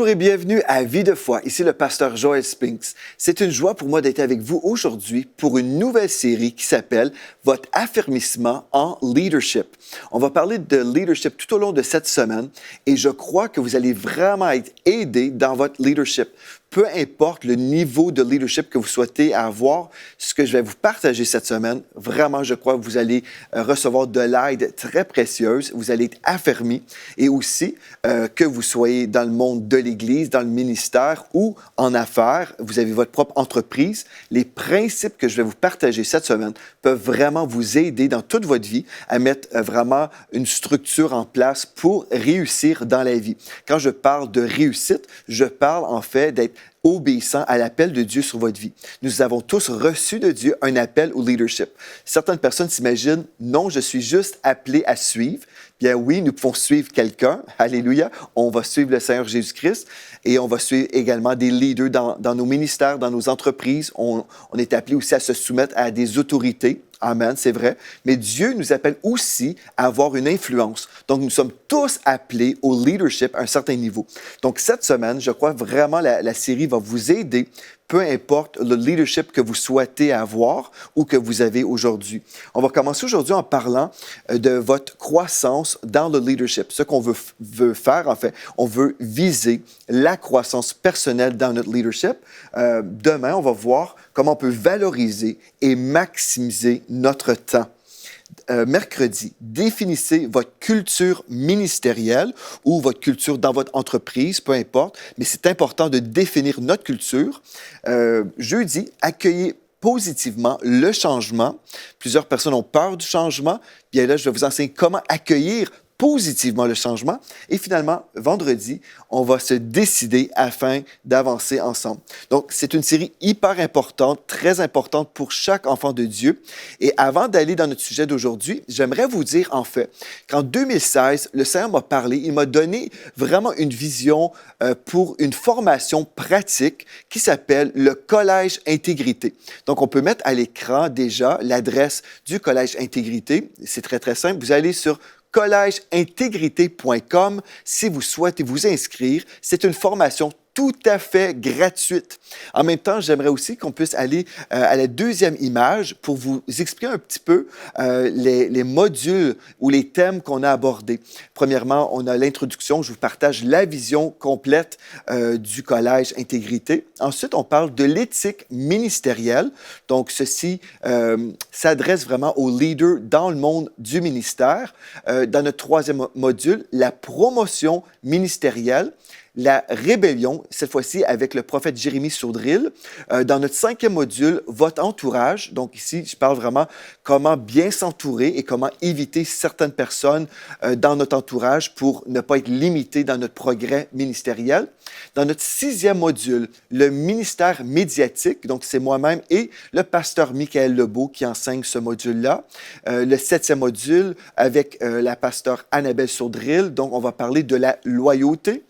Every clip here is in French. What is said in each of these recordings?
Bonjour et bienvenue à Vie de foi. Ici le pasteur Joel Spinks. C'est une joie pour moi d'être avec vous aujourd'hui pour une nouvelle série qui s'appelle Votre affermissement en leadership. On va parler de leadership tout au long de cette semaine et je crois que vous allez vraiment être aidés dans votre leadership. Peu importe le niveau de leadership que vous souhaitez avoir, ce que je vais vous partager cette semaine, vraiment, je crois que vous allez recevoir de l'aide très précieuse, vous allez être affermis et aussi que vous soyez dans le monde de l'Église, dans le ministère ou en affaires, vous avez votre propre entreprise. Les principes que je vais vous partager cette semaine peuvent vraiment vous aider dans toute votre vie à mettre vraiment une structure en place pour réussir dans la vie. Quand je parle de réussite, je parle en fait d'être obéissant à l'appel de Dieu sur votre vie. Nous avons tous reçu de Dieu un appel au leadership. Certaines personnes s'imaginent, non, je suis juste appelé à suivre. Bien oui, nous pouvons suivre quelqu'un, alléluia, on va suivre le Seigneur Jésus-Christ et on va suivre également des leaders dans nos ministères, dans nos entreprises. On est appelé aussi à se soumettre à des autorités. Amen, c'est vrai. Mais Dieu nous appelle aussi à avoir une influence. Donc, nous sommes tous appelés au leadership à un certain niveau. Donc, cette semaine, je crois vraiment la série va vous aider, peu importe le leadership que vous souhaitez avoir ou que vous avez aujourd'hui. On va commencer aujourd'hui en parlant de votre croissance dans le leadership. Ce qu'on veut faire, en fait, on veut viser la croissance personnelle dans notre leadership. Demain, on va voir comment on peut valoriser et maximiser notre temps. Mercredi, définissez votre culture ministérielle ou votre culture dans votre entreprise, peu importe, mais c'est important de définir notre culture. Jeudi, accueillez positivement le changement. Plusieurs personnes ont peur du changement. Bien là, je vais vous enseigner comment accueillir positivement le changement. Et finalement, vendredi, on va se décider afin d'avancer ensemble. Donc, c'est une série hyper importante, très importante pour chaque enfant de Dieu. Et avant d'aller dans notre sujet d'aujourd'hui, j'aimerais vous dire en fait qu'en 2016, le Seigneur m'a parlé, il m'a donné vraiment une vision pour une formation pratique qui s'appelle le Collège Intégrité. Donc, on peut mettre à l'écran déjà l'adresse du Collège Intégrité. C'est très, très simple. Vous allez sur collegeintégrité.com si vous souhaitez vous inscrire. C'est une formation tout à fait gratuite. En même temps, j'aimerais aussi qu'on puisse aller à la deuxième image pour vous expliquer un petit peu les modules ou les thèmes qu'on a abordés. Premièrement, on a l'introduction. Je vous partage la vision complète du Collège Intégrité. Ensuite, on parle de l'éthique ministérielle. Donc, ceci s'adresse vraiment aux leaders dans le monde du ministère. Dans notre troisième module, la promotion ministérielle. La rébellion, cette fois-ci avec le prophète Jérémie Sourdril. Dans notre cinquième module, votre entourage. Donc ici, je parle vraiment comment bien s'entourer et comment éviter certaines personnes dans notre entourage pour ne pas être limité dans notre progrès ministériel. Dans notre sixième module, le ministère médiatique. Donc c'est moi-même et le pasteur Michael Lebeau qui enseigne ce module-là. Le septième module avec la pasteur Annabelle Sourdril. Donc on va parler de la loyauté.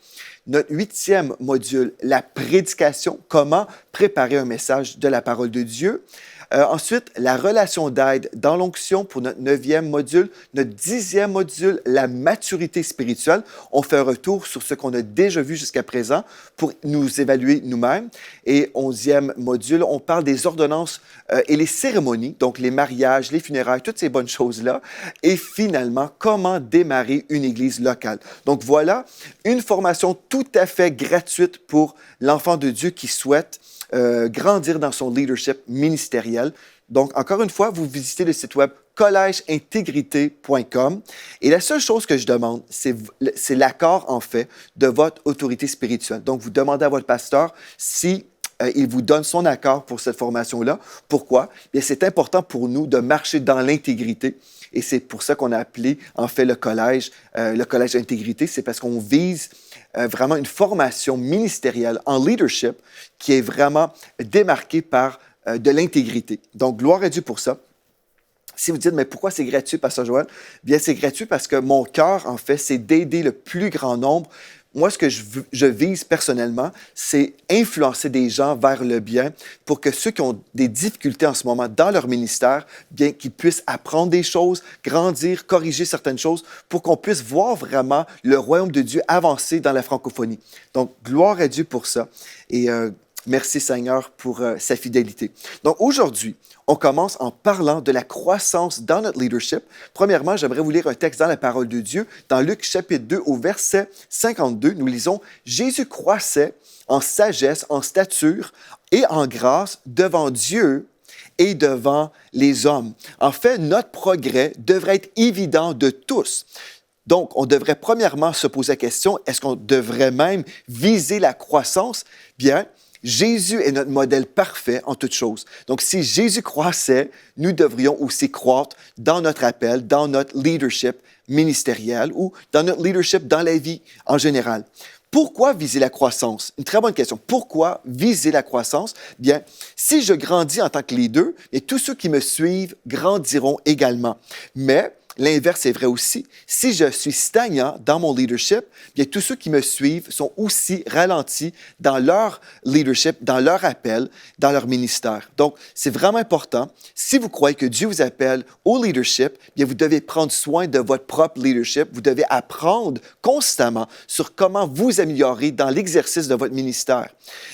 Notre huitième module, la prédication, comment préparer un message de la parole de Dieu. Ensuite, la relation d'aide dans l'onction pour notre neuvième module. Notre dixième module, la maturité spirituelle. On fait un retour sur ce qu'on a déjà vu jusqu'à présent pour nous évaluer nous-mêmes. Et onzième module, on parle des ordonnances et les cérémonies, donc les mariages, les funérailles, toutes ces bonnes choses-là. Et finalement, comment démarrer une église locale. Donc voilà, une formation tout à fait gratuite pour l'enfant de Dieu qui souhaite grandir dans son leadership ministériel. Donc, encore une fois, vous visitez le site web collegeintégrité.com et la seule chose que je demande, c'est l'accord, en fait, de votre autorité spirituelle. Donc, vous demandez à votre pasteur si il vous donne son accord pour cette formation-là. Pourquoi? Bien, c'est important pour nous de marcher dans l'intégrité et c'est pour ça qu'on a appelé, en fait, le collège Intégrité. C'est parce qu'on vise vraiment une formation ministérielle en leadership qui est vraiment démarquée par de l'intégrité. Donc, gloire à Dieu pour ça. Si vous dites, mais pourquoi c'est gratuit, Pasteur Joël? Bien, c'est gratuit parce que mon cœur, en fait, c'est d'aider le plus grand nombre moi, ce que je vise personnellement, c'est influencer des gens vers le bien pour que ceux qui ont des difficultés en ce moment dans leur ministère, bien qu'ils puissent apprendre des choses, grandir, corriger certaines choses, pour qu'on puisse voir vraiment le royaume de Dieu avancer dans la francophonie. Donc, gloire à Dieu pour ça. Et merci Seigneur pour sa fidélité. Donc aujourd'hui, on commence en parlant de la croissance dans notre leadership. Premièrement, j'aimerais vous lire un texte dans la parole de Dieu. Dans Luc chapitre 2 au verset 52, nous lisons « Jésus croissait en sagesse, en stature et en grâce devant Dieu et devant les hommes. » En fait, notre progrès devrait être évident de tous. Donc, on devrait premièrement se poser la question, est-ce qu'on devrait même viser la croissance? Bien, Jésus est notre modèle parfait en toutes choses. Donc, si Jésus croissait, nous devrions aussi croître dans notre appel, dans notre leadership ministériel ou dans notre leadership dans la vie en général. Pourquoi viser la croissance? Une très bonne question. Pourquoi viser la croissance? Bien, si je grandis en tant que leader, et tous ceux qui me suivent grandiront également. Mais l'inverse est vrai aussi. Si je suis stagnant dans mon leadership, bien, tous ceux qui me suivent sont aussi ralentis dans leur leadership, dans leur appel, dans leur ministère. Donc, c'est vraiment important. Si vous croyez que Dieu vous appelle au leadership, bien, vous devez prendre soin de votre propre leadership. Vous devez apprendre constamment sur comment vous améliorer dans l'exercice de votre ministère.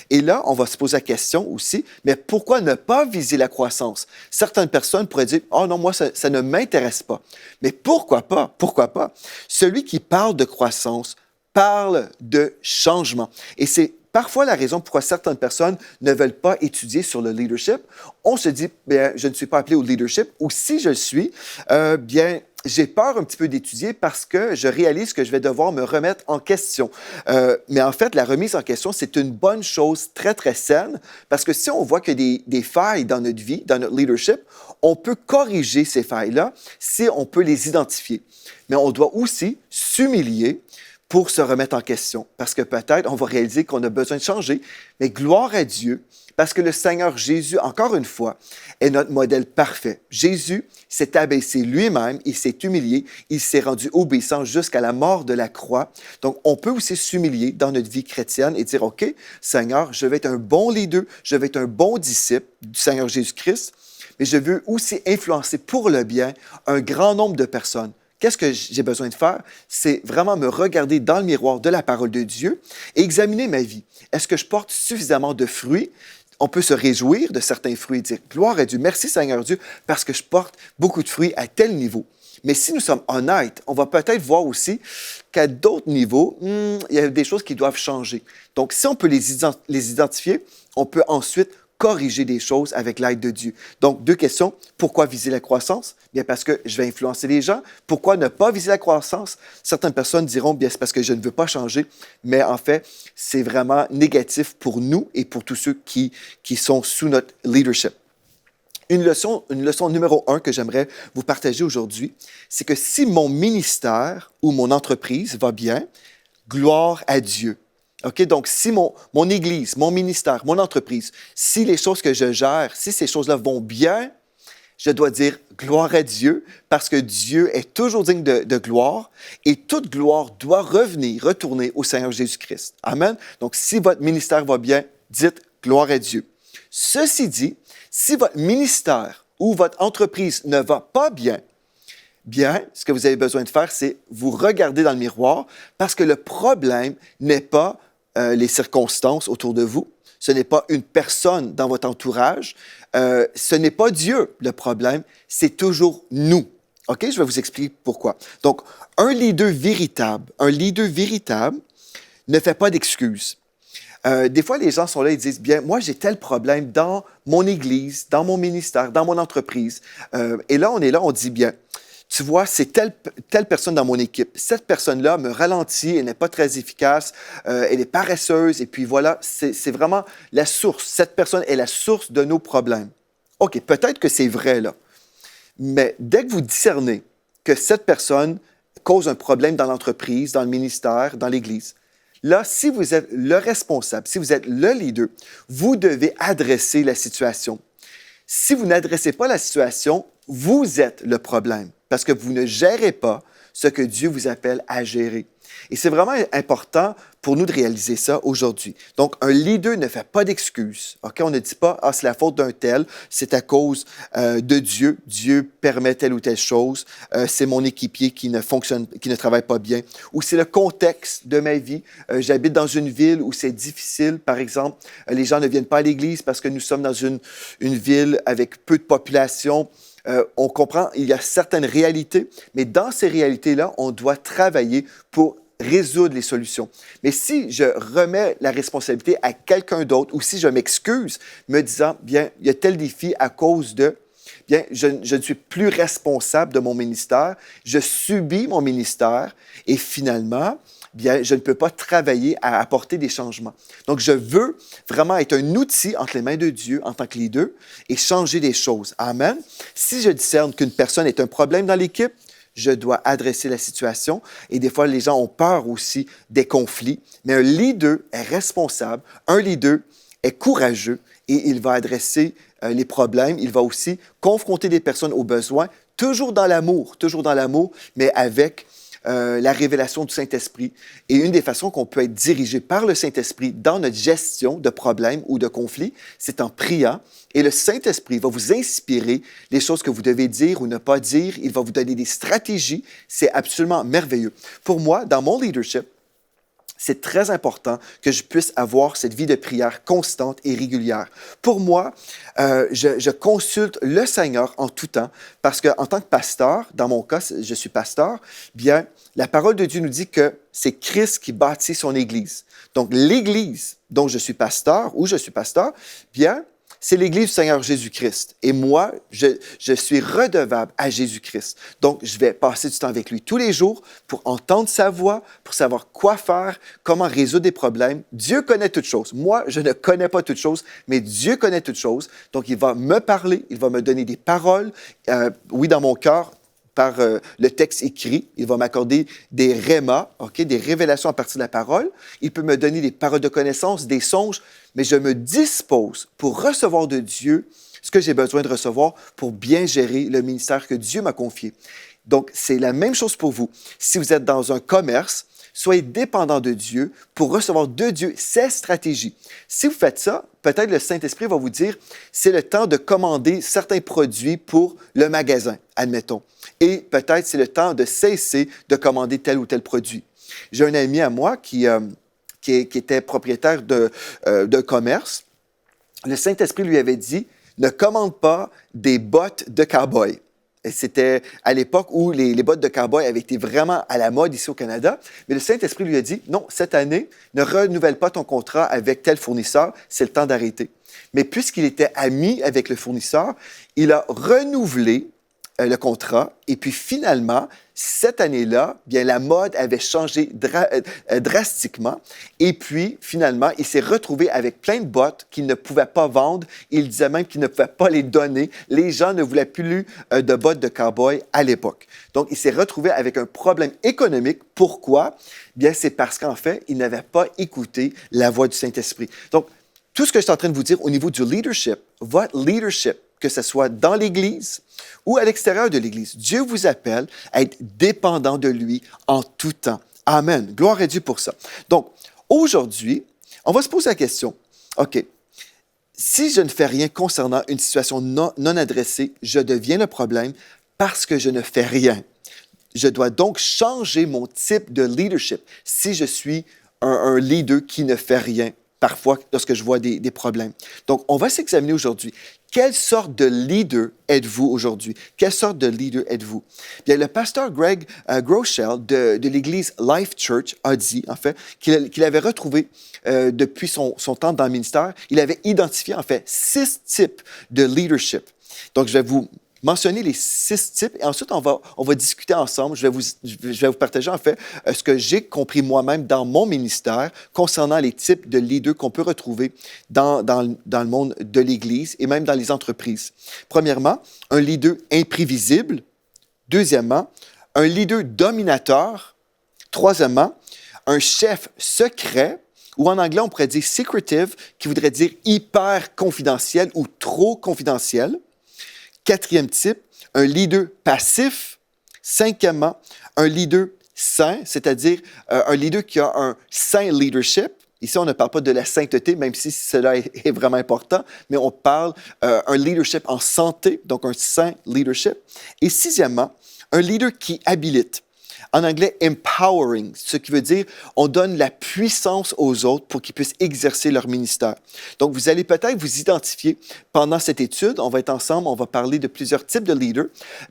Et là, on va se poser la question aussi, mais pourquoi ne pas viser la croissance? Certaines personnes pourraient dire, « Oh non, moi, ça ne m'intéresse pas. » Mais pourquoi pas? Pourquoi pas? Celui qui parle de croissance parle de changement. Et c'est parfois la raison pourquoi certaines personnes ne veulent pas étudier sur le leadership. On se dit, bien, je ne suis pas appelé au leadership, ou si je le suis, bien, j'ai peur un petit peu d'étudier parce que je réalise que je vais devoir me remettre en question. Mais en fait, la remise en question, c'est une bonne chose très, très saine parce que si on voit qu'il y a des failles dans notre vie, dans notre leadership, on peut corriger ces failles-là si on peut les identifier. Mais on doit aussi s'humilier pour se remettre en question parce que peut-être on va réaliser qu'on a besoin de changer. Mais gloire à Dieu parce que le Seigneur Jésus, encore une fois, est notre modèle parfait. Jésus s'est abaissé lui-même, il s'est humilié, il s'est rendu obéissant jusqu'à la mort de la croix. Donc, on peut aussi s'humilier dans notre vie chrétienne et dire, OK, Seigneur, je vais être un bon leader, je vais être un bon disciple du Seigneur Jésus-Christ, mais je veux aussi influencer pour le bien un grand nombre de personnes. Qu'est-ce que j'ai besoin de faire? C'est vraiment me regarder dans le miroir de la parole de Dieu et examiner ma vie. Est-ce que je porte suffisamment de fruits? On peut se réjouir de certains fruits et dire « Gloire à Dieu, merci Seigneur Dieu, parce que je porte beaucoup de fruits à tel niveau. » Mais si nous sommes honnêtes, on va peut-être voir aussi qu'à d'autres niveaux, il y a des choses qui doivent changer. Donc, si on peut les identifier, on peut ensuite corriger des choses avec l'aide de Dieu. Donc, deux questions. Pourquoi viser la croissance? Bien, parce que je vais influencer les gens. Pourquoi ne pas viser la croissance? Certaines personnes diront, bien, c'est parce que je ne veux pas changer. Mais en fait, c'est vraiment négatif pour nous et pour tous ceux qui sont sous notre leadership. Une leçon numéro 1 que j'aimerais vous partager aujourd'hui, c'est que si mon ministère ou mon entreprise va bien, gloire à Dieu. OK? Donc, si mon Église, mon ministère, mon entreprise, si les choses que je gère, si ces choses-là vont bien, je dois dire gloire à Dieu parce que Dieu est toujours digne de gloire et toute gloire doit retourner au Seigneur Jésus-Christ. Amen? Donc, si votre ministère va bien, dites gloire à Dieu. Ceci dit, si votre ministère ou votre entreprise ne va pas bien, ce que vous avez besoin de faire, c'est vous regarder dans le miroir parce que le problème n'est pas les circonstances autour de vous. Ce n'est pas une personne dans votre entourage. Ce n'est pas Dieu le problème, c'est toujours nous. OK? Je vais vous expliquer pourquoi. Donc, un leader véritable ne fait pas d'excuses. Des fois, les gens sont là et disent, bien, moi, j'ai tel problème dans mon Église, dans mon ministère, dans mon entreprise. Et là, on dit, bien, tu vois, c'est telle personne dans mon équipe. Cette personne-là me ralentit, elle n'est pas très efficace, elle est paresseuse, et puis voilà, c'est vraiment la source. Cette personne est la source de nos problèmes. OK, peut-être que c'est vrai, là. Mais dès que vous discernez que cette personne cause un problème dans l'entreprise, dans le ministère, dans l'Église, là, si vous êtes le responsable, si vous êtes le leader, vous devez adresser la situation. Si vous n'adressez pas la situation, vous êtes le problème parce que vous ne gérez pas ce que Dieu vous appelle à gérer. Et c'est vraiment important pour nous de réaliser ça aujourd'hui. Donc, un leader ne fait pas d'excuses. OK? On ne dit pas, ah, c'est la faute d'un tel, c'est à cause de Dieu. Dieu permet telle ou telle chose. C'est mon équipier qui ne travaille pas bien. Ou c'est le contexte de ma vie. J'habite dans une ville où c'est difficile. Par exemple, les gens ne viennent pas à l'église parce que nous sommes dans une ville avec peu de population. On comprend, il y a certaines réalités, mais dans ces réalités-là, on doit travailler pour résoudre les solutions. Mais si je remets la responsabilité à quelqu'un d'autre ou si je m'excuse, me disant, bien, il y a tel défi à cause de, bien, je ne suis plus responsable de mon ministère, je subis mon ministère et finalement, bien, je ne peux pas travailler à apporter des changements. Donc, je veux vraiment être un outil entre les mains de Dieu en tant que leader et changer des choses. Amen. Si je discerne qu'une personne est un problème dans l'équipe, je dois adresser la situation. Et des fois, les gens ont peur aussi des conflits. Mais un leader est responsable. Un leader est courageux et il va adresser les problèmes. Il va aussi confronter des personnes aux besoins, toujours dans l'amour, mais avec la révélation du Saint-Esprit. Et une des façons qu'on peut être dirigé par le Saint-Esprit dans notre gestion de problèmes ou de conflits, c'est en priant. Et le Saint-Esprit va vous inspirer les choses que vous devez dire ou ne pas dire. Il va vous donner des stratégies. C'est absolument merveilleux. Pour moi, dans mon leadership, c'est très important que je puisse avoir cette vie de prière constante et régulière. Pour moi, je consulte le Seigneur en tout temps parce qu'en tant que pasteur, dans mon cas, je suis pasteur, bien, la parole de Dieu nous dit que c'est Christ qui bâtit son Église. Donc, l'Église dont je suis pasteur, bien, c'est l'Église du Seigneur Jésus-Christ. Et moi, je suis redevable à Jésus-Christ. Donc, je vais passer du temps avec lui tous les jours pour entendre sa voix, pour savoir quoi faire, comment résoudre des problèmes. Dieu connaît toutes choses. Moi, je ne connais pas toutes choses, mais Dieu connaît toutes choses. Donc, il va me parler, il va me donner des paroles, oui, dans mon cœur, par le texte écrit. Il va m'accorder des rémas, des révélations à partir de la parole. Il peut me donner des paroles de connaissance, des songes, mais je me dispose pour recevoir de Dieu ce que j'ai besoin de recevoir pour bien gérer le ministère que Dieu m'a confié. Donc, c'est la même chose pour vous. Si vous êtes dans un commerce, soyez dépendant de Dieu pour recevoir de Dieu ses stratégies. Si vous faites ça, peut-être le Saint-Esprit va vous dire, c'est le temps de commander certains produits pour le magasin, admettons. Et peut-être c'est le temps de cesser de commander tel ou tel produit. J'ai un ami à moi qui était propriétaire d'un commerce. Le Saint-Esprit lui avait dit, ne commande pas des bottes de cow-boy. Et c'était à l'époque où les bottes de cow-boy avaient été vraiment à la mode ici au Canada. Mais le Saint-Esprit lui a dit, non, cette année, ne renouvelle pas ton contrat avec tel fournisseur, c'est le temps d'arrêter. Mais puisqu'il était ami avec le fournisseur, il a renouvelé le contrat. Et puis finalement, cette année-là, bien, la mode avait changé drastiquement. Et puis finalement, il s'est retrouvé avec plein de bottes qu'il ne pouvait pas vendre. Il disait même qu'il ne pouvait pas les donner. Les gens ne voulaient plus de bottes de cow-boy à l'époque. Donc, il s'est retrouvé avec un problème économique. Pourquoi? Bien, c'est parce qu'en fait, il n'avait pas écouté la voix du Saint-Esprit. Donc, tout ce que je suis en train de vous dire au niveau du leadership, votre leadership, que ce soit dans l'Église ou à l'extérieur de l'Église, Dieu vous appelle à être dépendant de lui en tout temps. Amen. Gloire à Dieu pour ça. Donc, aujourd'hui, on va se poser la question, OK, si je ne fais rien concernant une situation non adressée, je deviens le problème parce que je ne fais rien. Je dois donc changer mon type de leadership si je suis un leader qui ne fait rien. Parfois, lorsque je vois des problèmes. Donc, on va s'examiner aujourd'hui. Quelle sorte de leader êtes-vous aujourd'hui? Quelle sorte de leader êtes-vous? Bien, le pasteur Greg Groeschel de l'Église Life Church a dit, en fait, qu'il avait retrouvé depuis son temps dans le ministère, il avait identifié, en fait, 6 types de leadership. Donc, je vais vous mentionner les 6 types et ensuite, on va discuter ensemble. Je vais vous partager, en fait, ce que j'ai compris moi-même dans mon ministère concernant les types de leaders qu'on peut retrouver dans le monde de l'Église et même dans les entreprises. Premièrement, un leader imprévisible. Deuxièmement, un leader dominateur. Troisièmement, un chef secret, ou en anglais, on pourrait dire secretive, qui voudrait dire hyper confidentiel ou trop confidentiel. 4e type, un leader passif. 5e, Un leader saint, c'est-à-dire un leader qui a un saint leadership. Ici, on ne parle pas de la sainteté, même si cela est vraiment important, mais on parle un leadership en santé, donc un saint leadership. Et sixièmement, un leader qui habilite. En anglais, empowering, ce qui veut dire on donne la puissance aux autres pour qu'ils puissent exercer leur ministère. Donc, vous allez peut-être vous identifier pendant cette étude. On va être ensemble, on va parler de plusieurs types de leaders.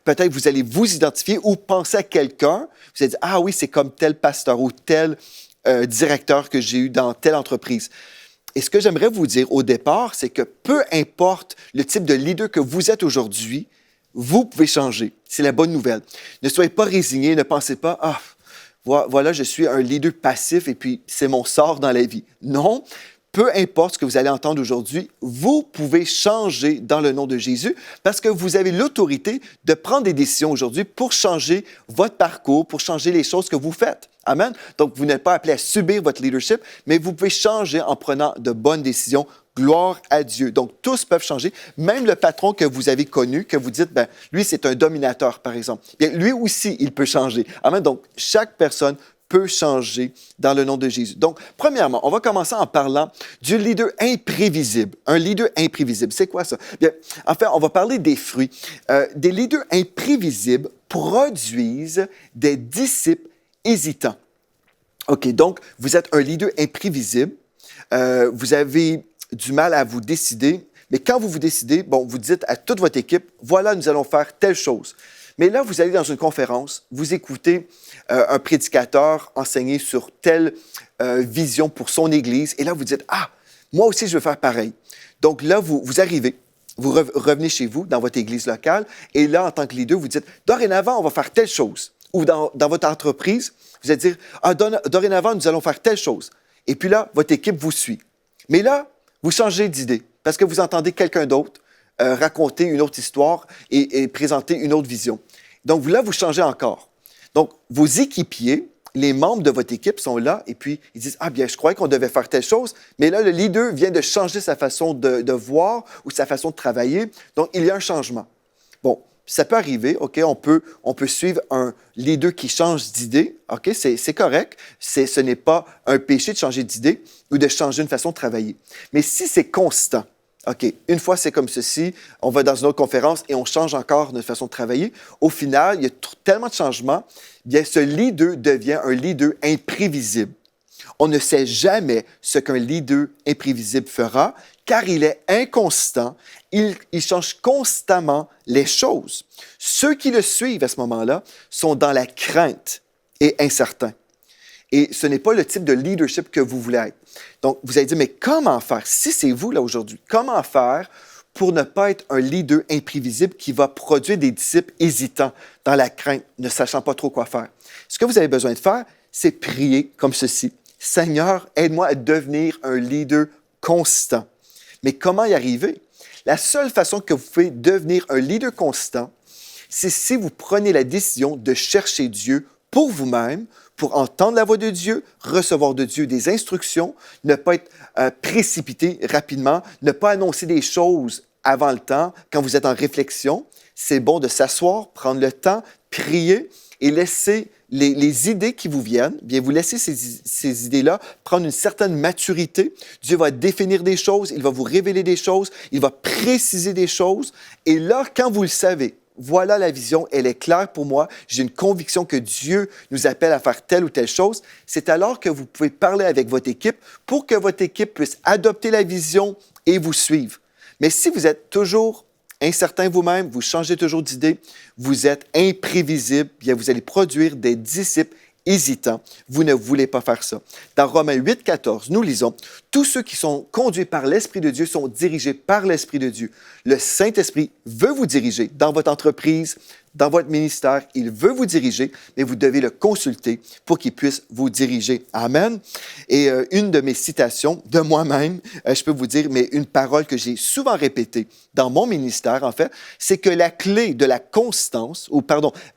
Peut-être vous allez vous identifier ou penser à quelqu'un. Vous allez dire, ah oui, c'est comme tel pasteur ou tel directeur que j'ai eu dans telle entreprise. Et ce que j'aimerais vous dire au départ, c'est que peu importe le type de leader que vous êtes aujourd'hui, vous pouvez changer. C'est la bonne nouvelle. Ne soyez pas résigné, ne pensez pas, ah, voilà, je suis un leader passif et puis c'est mon sort dans la vie. Non, peu importe ce que vous allez entendre aujourd'hui, vous pouvez changer dans le nom de Jésus parce que vous avez l'autorité de prendre des décisions aujourd'hui pour changer votre parcours, pour changer les choses que vous faites. Amen. Donc, vous n'êtes pas appelé à subir votre leadership, mais vous pouvez changer en prenant de bonnes décisions. Gloire à Dieu. Donc, tous peuvent changer. Même le patron que vous avez connu, que vous dites, ben, lui, c'est un dominateur, par exemple. Bien, lui aussi, il peut changer. Amen. Donc, chaque personne peut changer dans le nom de Jésus. Donc, premièrement, on va commencer en parlant du leader imprévisible. Un leader imprévisible, c'est quoi ça? Bien, en fait, on va parler des fruits. Des leaders imprévisibles produisent des disciples hésitants. OK, donc, vous êtes un leader imprévisible. Vous avez du mal à vous décider, mais quand vous vous décidez, bon, vous dites à toute votre équipe, voilà, nous allons faire telle chose. Mais là, vous allez dans une conférence, vous écoutez un prédicateur enseigner sur telle vision pour son Église, et là, vous dites, ah, moi aussi, je veux faire pareil. Donc là, vous arrivez, vous revenez chez vous, dans votre Église locale, et là, en tant que leader, vous dites, dorénavant, on va faire telle chose. Ou dans votre entreprise, vous allez dire, ah, dorénavant, nous allons faire telle chose. Et puis là, votre équipe vous suit. Mais là, vous changez d'idée parce que vous entendez quelqu'un d'autre raconter une autre histoire et présenter une autre vision. Donc là, vous changez encore. Donc, vos équipiers, les membres de votre équipe sont là et puis ils disent « Ah bien, je croyais qu'on devait faire telle chose, mais là, le leader vient de changer sa façon de voir ou sa façon de travailler. Donc, il y a un changement. » Bon, ça peut arriver, OK, on peut suivre un leader qui change d'idée, OK, c'est correct, ce n'est pas un péché de changer d'idée ou de changer une façon de travailler. Mais si c'est constant, OK, une fois c'est comme ceci, on va dans une autre conférence et on change encore notre façon de travailler, au final, il y a tellement de changements, bien ce leader devient un leader imprévisible. On ne sait jamais ce qu'un leader imprévisible fera, car il est inconstant, il change constamment les choses. Ceux qui le suivent à ce moment-là sont dans la crainte et incertains. Et ce n'est pas le type de leadership que vous voulez être. Donc, vous allez dire, mais comment faire? Si c'est vous, là, aujourd'hui, comment faire pour ne pas être un leader imprévisible qui va produire des disciples hésitants, dans la crainte, ne sachant pas trop quoi faire? Ce que vous avez besoin de faire, c'est prier comme ceci. Seigneur, aide-moi à devenir un leader constant. Mais comment y arriver? La seule façon que vous pouvez devenir un leader constant, c'est si vous prenez la décision de chercher Dieu pour vous-même, pour entendre la voix de Dieu, recevoir de Dieu des instructions, ne pas être précipité rapidement, ne pas annoncer des choses avant le temps quand vous êtes en réflexion. C'est bon de s'asseoir, prendre le temps, prier et laisser les idées qui vous viennent, bien vous laissez ces idées-là prendre une certaine maturité. Dieu va définir des choses, il va vous révéler des choses, il va préciser des choses. Et là, quand vous le savez, voilà la vision, elle est claire pour moi, j'ai une conviction que Dieu nous appelle à faire telle ou telle chose. C'est alors que vous pouvez parler avec votre équipe pour que votre équipe puisse adopter la vision et vous suivre. Mais si vous êtes toujours incertain vous-même, vous changez toujours d'idée, vous êtes imprévisible, bien vous allez produire des disciples hésitants. Vous ne voulez pas faire ça. Dans Romains 8, 14, nous lisons « Tous ceux qui sont conduits par l'Esprit de Dieu sont dirigés par l'Esprit de Dieu. Le Saint-Esprit veut vous diriger dans votre entreprise, dans votre ministère. Il veut vous diriger, mais vous devez le consulter pour qu'il puisse vous diriger. » Amen. Et une de mes citations de moi-même, je peux vous dire, mais une parole que j'ai souvent répétée dans mon ministère, en fait, c'est que la clé de la constance,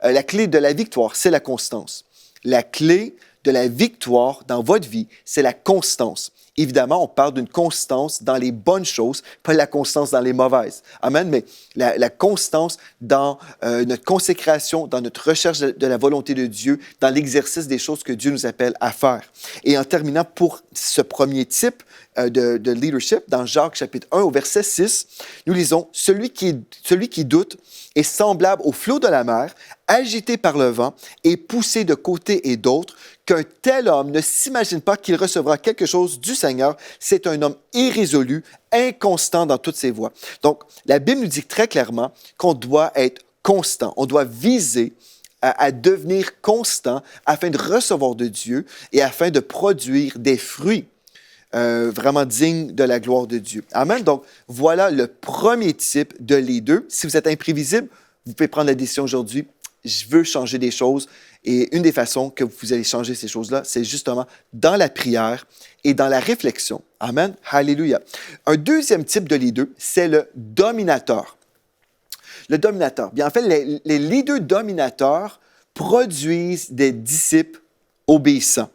la clé de la victoire, c'est la constance. La clé de la victoire dans votre vie, c'est la constance. Évidemment, on parle d'une constance dans les bonnes choses, pas la constance dans les mauvaises. Amen, mais la constance dans notre consécration, dans notre recherche de la volonté de Dieu, dans l'exercice des choses que Dieu nous appelle à faire. Et en terminant pour ce premier type de leadership, dans Jacques chapitre 1 au verset 6, nous lisons « Celui qui doute est semblable au flot de la mer, agité par le vent et poussé de côté et d'autre, qu'un tel homme ne s'imagine pas qu'il recevra quelque chose du Seigneur. C'est un homme irrésolu, inconstant dans toutes ses voies. » Donc, la Bible nous dit très clairement qu'on doit être constant. On doit viser à devenir constant afin de recevoir de Dieu et afin de produire des fruits vraiment dignes de la gloire de Dieu. Amen. Donc, voilà le premier type de leader. Si vous êtes imprévisible, vous pouvez prendre la décision aujourd'hui. Je veux changer des choses. Et une des façons que vous allez changer ces choses-là, c'est justement dans la prière et dans la réflexion. Amen. Alléluia. Un deuxième type de leader, c'est le dominateur. Le dominateur. Bien, en fait, les leaders dominateurs produisent des disciples obéissants.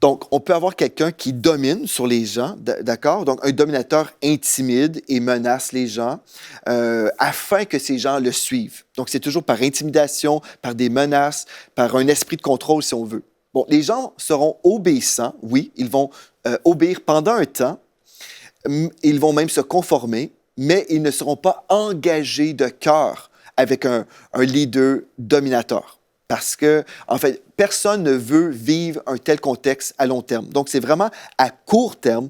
Donc, on peut avoir quelqu'un qui domine sur les gens, d'accord? Donc, un dominateur intimide et menace les gens afin que ces gens le suivent. Donc, c'est toujours par intimidation, par des menaces, par un esprit de contrôle, si on veut. Bon, les gens seront obéissants, oui, ils vont obéir pendant un temps, ils vont même se conformer, mais ils ne seront pas engagés de cœur avec un leader dominateur. Parce que, en fait, personne ne veut vivre un tel contexte à long terme. Donc, c'est vraiment à court terme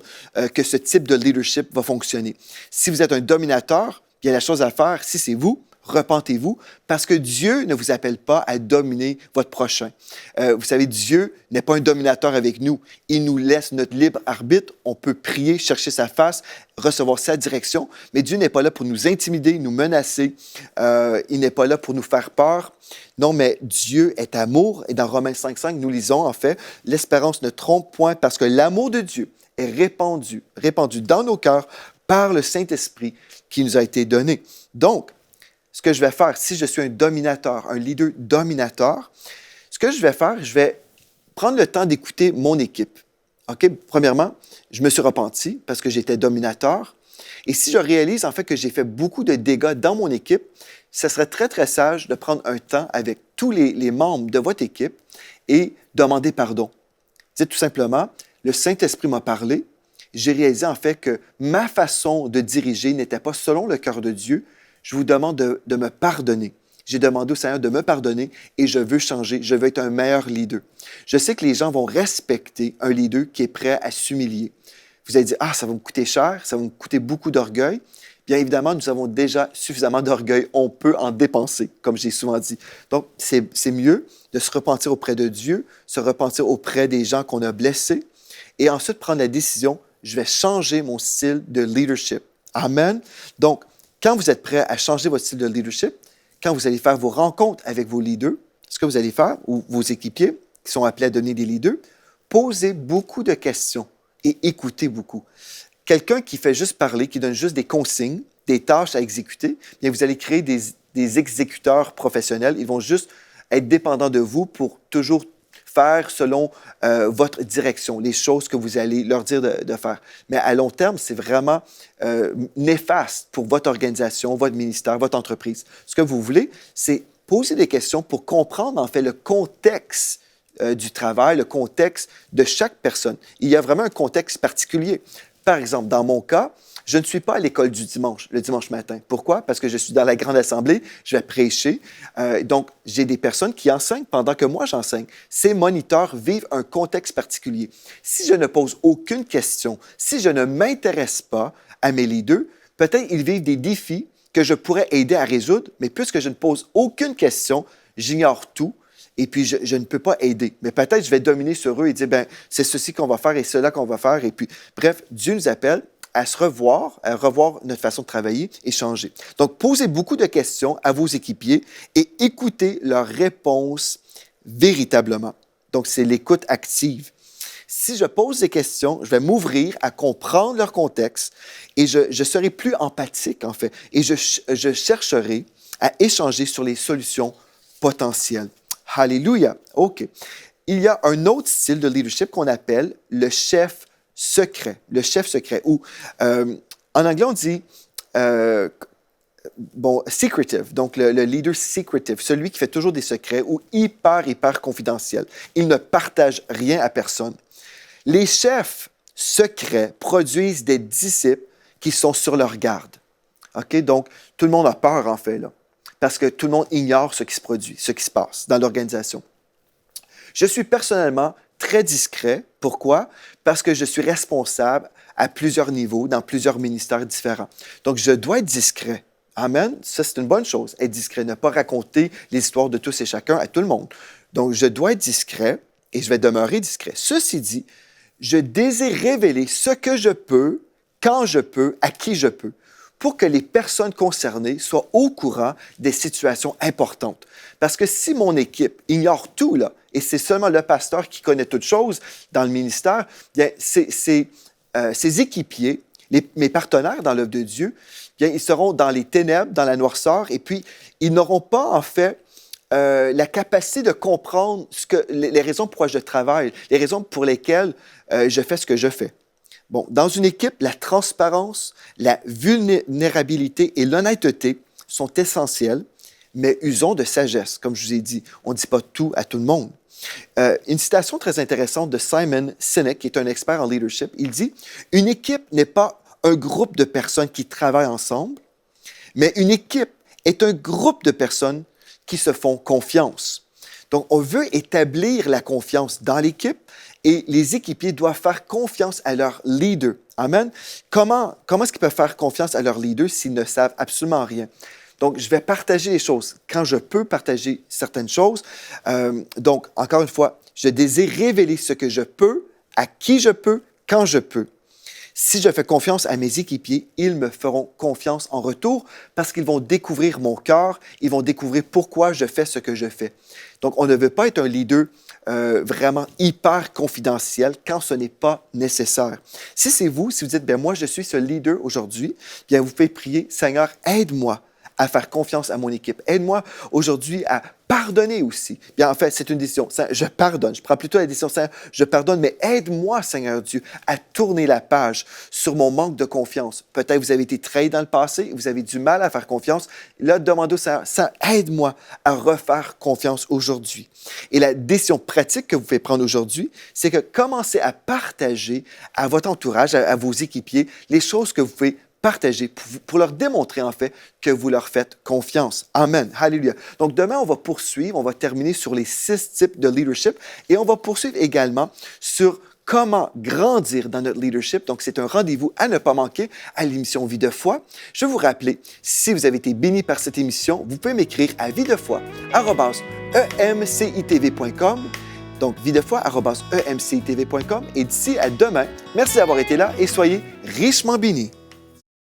que ce type de leadership va fonctionner. Si vous êtes un dominateur, bien la chose à faire, si c'est vous, repentez-vous, parce que Dieu ne vous appelle pas à dominer votre prochain. Vous savez, Dieu n'est pas un dominateur avec nous. Il nous laisse notre libre arbitre. On peut prier, chercher sa face, recevoir sa direction, mais Dieu n'est pas là pour nous intimider, nous menacer. Il n'est pas là pour nous faire peur. Non, mais Dieu est amour. Et dans Romains 5,5, nous lisons, en fait, « L'espérance ne trompe point parce que l'amour de Dieu est répandu dans nos cœurs par le Saint-Esprit qui nous a été donné. » Donc, ce que je vais faire, si je suis un dominateur, un leader dominateur, ce que je vais faire, je vais prendre le temps d'écouter mon équipe. OK? Premièrement, je me suis repenti parce que j'étais dominateur. Et si je réalise en fait que j'ai fait beaucoup de dégâts dans mon équipe, ce serait très, très sage de prendre un temps avec tous les membres de votre équipe et demander pardon. Dites tout simplement, le Saint-Esprit m'a parlé. J'ai réalisé en fait que ma façon de diriger n'était pas selon le cœur de Dieu. Je vous demande de me pardonner. J'ai demandé au Seigneur de me pardonner et je veux changer. Je veux être un meilleur leader. Je sais que les gens vont respecter un leader qui est prêt à s'humilier. Vous allez dire, ah, ça va me coûter cher, ça va me coûter beaucoup d'orgueil. Bien évidemment, nous avons déjà suffisamment d'orgueil. On peut en dépenser, comme j'ai souvent dit. Donc, c'est mieux de se repentir auprès de Dieu, se repentir auprès des gens qu'on a blessés et ensuite prendre la décision, je vais changer mon style de leadership. Amen. Donc, quand vous êtes prêt à changer votre style de leadership, quand vous allez faire vos rencontres avec vos leaders, ce que vous allez faire, ou vos équipiers qui sont appelés à donner des leaders, posez beaucoup de questions et écoutez beaucoup. Quelqu'un qui fait juste parler, qui donne juste des consignes, des tâches à exécuter, bien vous allez créer des exécuteurs professionnels. Ils vont juste être dépendants de vous pour toujours faire selon votre direction, les choses que vous allez leur dire de faire. Mais à long terme, c'est vraiment néfaste pour votre organisation, votre ministère, votre entreprise. Ce que vous voulez, c'est poser des questions pour comprendre en fait le contexte du travail, le contexte de chaque personne. Il y a vraiment un contexte particulier. Par exemple, dans mon cas, je ne suis pas à l'école du dimanche, le dimanche matin. Pourquoi? Parce que je suis dans la grande assemblée, je vais prêcher. Donc, j'ai des personnes qui enseignent pendant que moi, j'enseigne. Ces moniteurs vivent un contexte particulier. Si je ne pose aucune question, si je ne m'intéresse pas à mes leaders, peut-être ils vivent des défis que je pourrais aider à résoudre, mais puisque je ne pose aucune question, j'ignore tout. Et puis, je ne peux pas aider. Mais peut-être je vais dominer sur eux et dire, ben c'est ceci qu'on va faire et cela qu'on va faire. Et puis, bref, Dieu nous appelle à se revoir, à revoir notre façon de travailler et changer. Donc, posez beaucoup de questions à vos équipiers et écoutez leurs réponses véritablement. Donc, c'est l'écoute active. Si je pose des questions, je vais m'ouvrir à comprendre leur contexte et je serai plus empathique, en fait. Et je chercherai à échanger sur les solutions potentielles. Alléluia. OK. Il y a un autre style de leadership qu'on appelle le chef secret, le chef secret, ou en anglais on dit secretive, donc le leader secretive, celui qui fait toujours des secrets ou hyper confidentiel. Il ne partage rien à personne. Les chefs secrets produisent des disciples qui sont sur leur garde. OK? Donc, tout le monde a peur, en fait, là, parce que tout le monde ignore ce qui se produit, ce qui se passe dans l'organisation. Je suis personnellement très discret. Pourquoi? Parce que je suis responsable à plusieurs niveaux, dans plusieurs ministères différents. Donc, je dois être discret. Amen. Ça, c'est une bonne chose, être discret, ne pas raconter l'histoire de tous et chacun à tout le monde. Donc, je dois être discret et je vais demeurer discret. Ceci dit, je désire révéler ce que je peux, quand je peux, à qui je peux, pour que les personnes concernées soient au courant des situations importantes. Parce que si mon équipe ignore tout, là, et c'est seulement le pasteur qui connaît toutes choses dans le ministère, bien, ses équipiers, mes partenaires dans l'œuvre de Dieu, bien, ils seront dans les ténèbres, dans la noirceur, et puis ils n'auront pas, en fait, la capacité de comprendre les raisons pourquoi je travaille, les raisons pour lesquelles je fais ce que je fais. Bon, dans une équipe, la transparence, la vulnérabilité et l'honnêteté sont essentielles, mais usons de sagesse, comme je vous ai dit. On ne dit pas tout à tout le monde. Une citation très intéressante de Simon Sinek, qui est un expert en leadership, il dit « Une équipe n'est pas un groupe de personnes qui travaillent ensemble, mais une équipe est un groupe de personnes qui se font confiance. » Donc, on veut établir la confiance dans l'équipe et les équipiers doivent faire confiance à leur leader. Amen. Comment est-ce qu'ils peuvent faire confiance à leur leader s'ils ne savent absolument rien? Donc, je vais partager les choses quand je peux partager certaines choses. Donc, encore une fois, je désire révéler ce que je peux, à qui je peux, quand je peux. Si je fais confiance à mes équipiers, ils me feront confiance en retour parce qu'ils vont découvrir mon cœur, ils vont découvrir pourquoi je fais ce que je fais. Donc, on ne veut pas être un leader vraiment hyper confidentiel quand ce n'est pas nécessaire. Si c'est vous, si vous dites, bien, moi, je suis ce leader aujourd'hui, bien, vous pouvez prier, Seigneur, aide-moi à faire confiance à mon équipe. Aide-moi aujourd'hui à pardonner aussi. Bien, en fait, c'est une décision. Je pardonne. Je prends plutôt la décision, Seigneur, je pardonne, mais aide-moi, Seigneur Dieu, à tourner la page sur mon manque de confiance. Peut-être vous avez été trahi dans le passé, vous avez du mal à faire confiance. Là, demandez au Seigneur, aide-moi à refaire confiance aujourd'hui. Et la décision pratique que vous pouvez prendre aujourd'hui, c'est que commencez à partager à votre entourage, à vos équipiers, les choses que vous pouvez partager pour leur démontrer en fait que vous leur faites confiance. Amen. Alléluia. Donc demain, on va poursuivre, on va terminer sur les 6 types de leadership et on va poursuivre également sur comment grandir dans notre leadership. Donc, c'est un rendez-vous à ne pas manquer à l'émission Vie de foi. Je vais vous rappeler, si vous avez été béni par cette émission, vous pouvez m'écrire à videfoi@emcitv.com. Donc, videfoi@emcitv.com. Et d'ici à demain, merci d'avoir été là et soyez richement bénis.